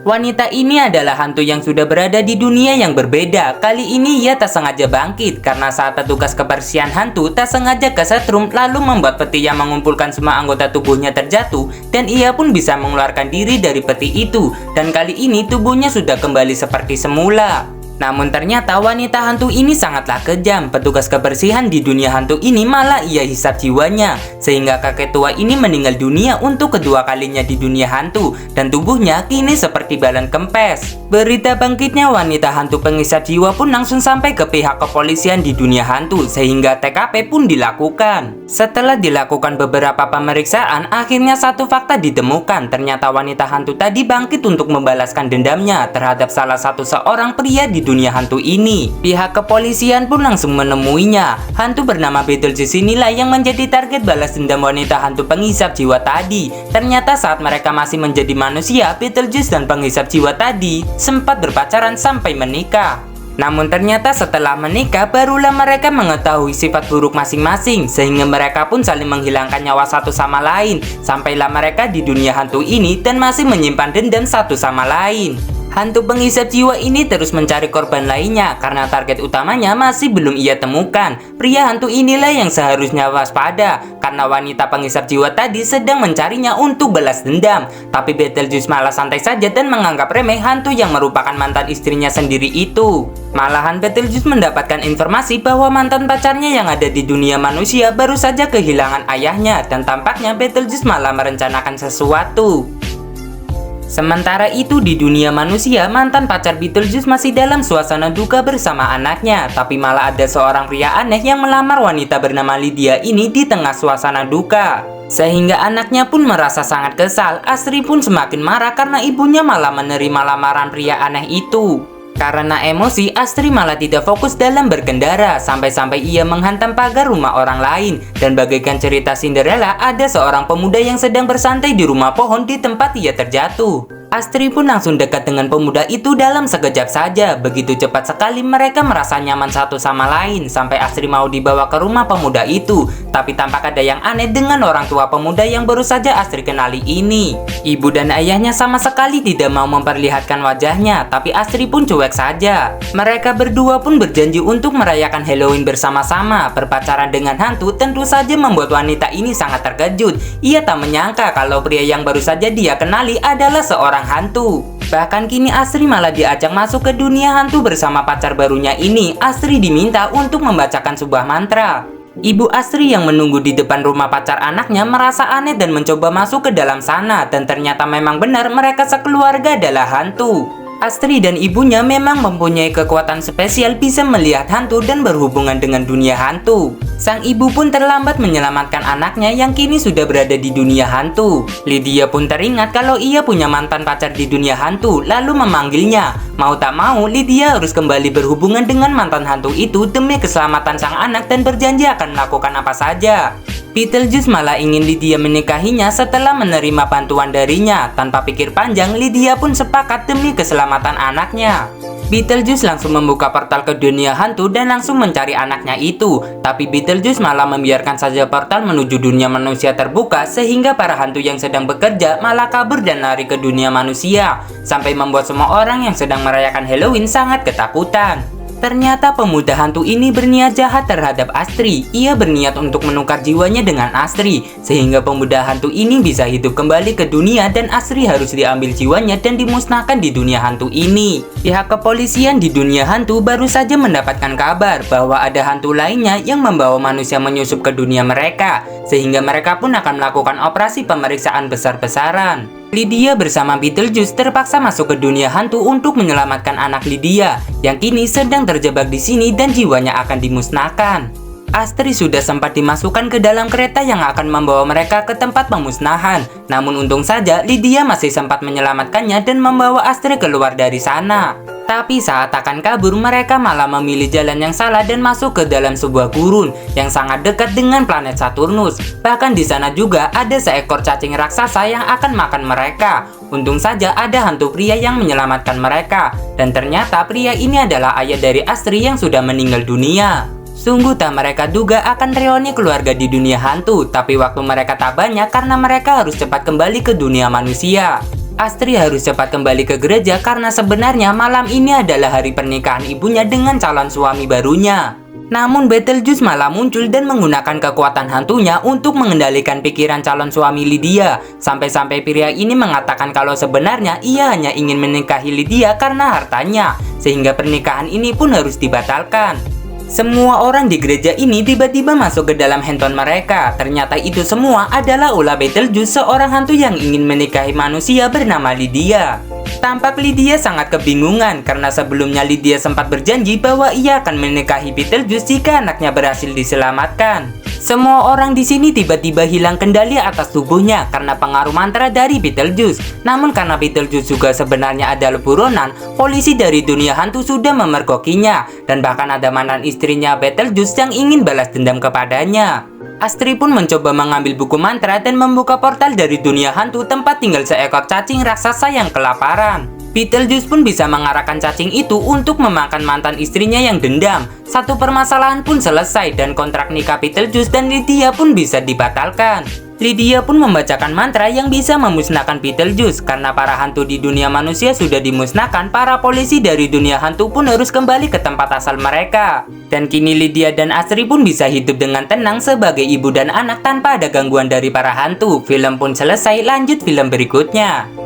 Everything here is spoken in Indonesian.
Wanita ini adalah hantu yang sudah berada di dunia yang berbeda. Kali ini ia tak sengaja bangkit karena saat petugas kebersihan hantu tak sengaja kesetrum lalu membuat peti yang mengumpulkan semua anggota tubuhnya terjatuh dan ia pun bisa mengeluarkan diri dari peti itu. Dan kali ini tubuhnya sudah kembali seperti semula. Namun ternyata wanita hantu ini sangatlah kejam. Petugas kebersihan di dunia hantu ini malah ia hisap jiwanya, sehingga kakek tua ini meninggal dunia untuk kedua kalinya di dunia hantu, dan tubuhnya kini seperti balan kempes. Berita bangkitnya wanita hantu penghisap jiwa pun langsung sampai ke pihak kepolisian di dunia hantu, sehingga TKP pun dilakukan. Setelah dilakukan beberapa pemeriksaan, akhirnya satu fakta ditemukan. Ternyata wanita hantu tadi bangkit untuk membalaskan dendamnya terhadap salah satu seorang pria di dunia hantu ini. Pihak kepolisian pun langsung menemuinya. Hantu bernama Betelgeuse inilah yang menjadi target balas dendam wanita hantu penghisap jiwa tadi. Ternyata saat mereka masih menjadi manusia, Betelgeuse dan penghisap jiwa tadi sempat berpacaran sampai menikah. Namun ternyata setelah menikah barulah mereka mengetahui sifat buruk masing-masing, sehingga mereka pun saling menghilangkan nyawa satu sama lain. Sampailah mereka di dunia hantu ini dan masih menyimpan dendam satu sama lain. Hantu penghisap jiwa ini terus mencari korban lainnya karena target utamanya masih belum ia temukan. Pria hantu inilah yang seharusnya waspada karena wanita penghisap jiwa tadi sedang mencarinya untuk balas dendam. Tapi Betelgeuse malah santai saja dan menganggap remeh hantu yang merupakan mantan istrinya sendiri itu. Malahan Betelgeuse mendapatkan informasi bahwa mantan pacarnya yang ada di dunia manusia baru saja kehilangan ayahnya, dan tampaknya Betelgeuse malah merencanakan sesuatu. Sementara itu di dunia manusia, mantan pacar Betelgeuse masih dalam suasana duka bersama anaknya. Tapi malah ada seorang pria aneh yang melamar wanita bernama Lydia ini di tengah suasana duka. Sehingga anaknya pun merasa sangat kesal. Astri pun semakin marah karena ibunya malah menerima lamaran pria aneh itu. Karena emosi, Astri malah tidak fokus dalam berkendara, sampai-sampai ia menghantam pagar rumah orang lain. Dan bagaikan cerita Cinderella, ada seorang pemuda yang sedang bersantai di rumah pohon di tempat ia terjatuh. Astri pun langsung dekat dengan pemuda itu dalam sekejap saja. Begitu cepat sekali mereka merasa nyaman satu sama lain, sampai Astri mau dibawa ke rumah pemuda itu. Tapi tampak ada yang aneh dengan orang tua pemuda yang baru saja Astri kenali ini. Ibu dan ayahnya sama sekali tidak mau memperlihatkan wajahnya, tapi Astri pun cuek saja. Mereka berdua pun berjanji untuk merayakan Halloween bersama-sama. Berpacaran dengan hantu tentu saja membuat wanita ini sangat terkejut. Ia tak menyangka kalau pria yang baru saja dia kenali adalah seorang hantu. Bahkan kini Astri malah diajak masuk ke dunia hantu bersama pacar barunya ini. Astri diminta untuk membacakan sebuah mantra. Ibu Astri yang menunggu di depan rumah pacar anaknya merasa aneh dan mencoba masuk ke dalam sana, dan ternyata memang benar mereka sekeluarga adalah hantu. Astri dan ibunya memang mempunyai kekuatan spesial bisa melihat hantu dan berhubungan dengan dunia hantu. Sang ibu pun terlambat menyelamatkan anaknya yang kini sudah berada di dunia hantu. Lydia pun teringat kalau ia punya mantan pacar di dunia hantu, lalu memanggilnya. Mau tak mau, Lydia harus kembali berhubungan dengan mantan hantu itu demi keselamatan sang anak dan berjanji akan melakukan apa saja. Betelgeuse malah ingin Lydia menikahinya setelah menerima bantuan darinya. Tanpa pikir panjang, Lydia pun sepakat demi keselamatan anaknya. Betelgeuse langsung membuka portal ke dunia hantu dan langsung mencari anaknya itu. Tapi Betelgeuse malah membiarkan saja portal menuju dunia manusia terbuka, sehingga para hantu yang sedang bekerja malah kabur dan lari ke dunia manusia, sampai membuat semua orang yang sedang merayakan Halloween sangat ketakutan. Ternyata pemuda hantu ini berniat jahat terhadap Astri. Ia berniat untuk menukar jiwanya dengan Astri, sehingga pemuda hantu ini bisa hidup kembali ke dunia dan Astri harus diambil jiwanya dan dimusnahkan di dunia hantu ini. Pihak kepolisian di dunia hantu baru saja mendapatkan kabar bahwa ada hantu lainnya yang membawa manusia menyusup ke dunia mereka, sehingga mereka pun akan melakukan operasi pemeriksaan besar-besaran. Lydia bersama Betelgeuse terpaksa masuk ke dunia hantu untuk menyelamatkan anak Lydia yang kini sedang terjebak di sini dan jiwanya akan dimusnahkan. Astri sudah sempat dimasukkan ke dalam kereta yang akan membawa mereka ke tempat pemusnahan. Namun untung saja Lydia masih sempat menyelamatkannya dan membawa Astri keluar dari sana. Tapi saat akan kabur, mereka malah memilih jalan yang salah dan masuk ke dalam sebuah gurun yang sangat dekat dengan planet Saturnus. Bahkan di sana juga ada seekor cacing raksasa yang akan makan mereka. Untung saja ada hantu pria yang menyelamatkan mereka. Dan ternyata pria ini adalah ayah dari Astri yang sudah meninggal dunia. Sungguh tak mereka duga akan reuni keluarga di dunia hantu, tapi waktu mereka tak banyak karena mereka harus cepat kembali ke dunia manusia. Astri harus cepat kembali ke gereja karena sebenarnya malam ini adalah hari pernikahan ibunya dengan calon suami barunya. Namun Betelgeuse malah muncul dan menggunakan kekuatan hantunya untuk mengendalikan pikiran calon suami Lydia. Sampai-sampai pria ini mengatakan kalau sebenarnya ia hanya ingin menikahi Lydia karena hartanya, sehingga pernikahan ini pun harus dibatalkan. Semua orang di gereja ini tiba-tiba masuk ke dalam handphone mereka. Ternyata itu semua adalah ulah Betelgeuse, seorang hantu yang ingin menikahi manusia bernama Lydia. Tampak Lydia sangat kebingungan karena sebelumnya Lydia sempat berjanji bahwa ia akan menikahi Betelgeuse jika anaknya berhasil diselamatkan. Semua orang di sini tiba-tiba hilang kendali atas tubuhnya karena pengaruh mantra dari Betelgeuse. Namun karena Betelgeuse juga sebenarnya adalah buronan, polisi dari dunia hantu sudah memergokinya, dan bahkan ada mantan istrinya Betelgeuse yang ingin balas dendam kepadanya. Astri pun mencoba mengambil buku mantra dan membuka portal dari dunia hantu tempat tinggal seekor cacing raksasa yang kelaparan. Betelgeuse pun bisa mengarahkan cacing itu untuk memakan mantan istrinya yang dendam. Satu permasalahan pun selesai dan kontrak nikah Betelgeuse dan Lydia pun bisa dibatalkan. Lydia pun membacakan mantra yang bisa memusnahkan Betelgeuse. Karena para hantu di dunia manusia sudah dimusnahkan, para polisi dari dunia hantu pun harus kembali ke tempat asal mereka. Dan kini Lydia dan Astri pun bisa hidup dengan tenang sebagai ibu dan anak tanpa ada gangguan dari para hantu. Film pun selesai, lanjut film berikutnya.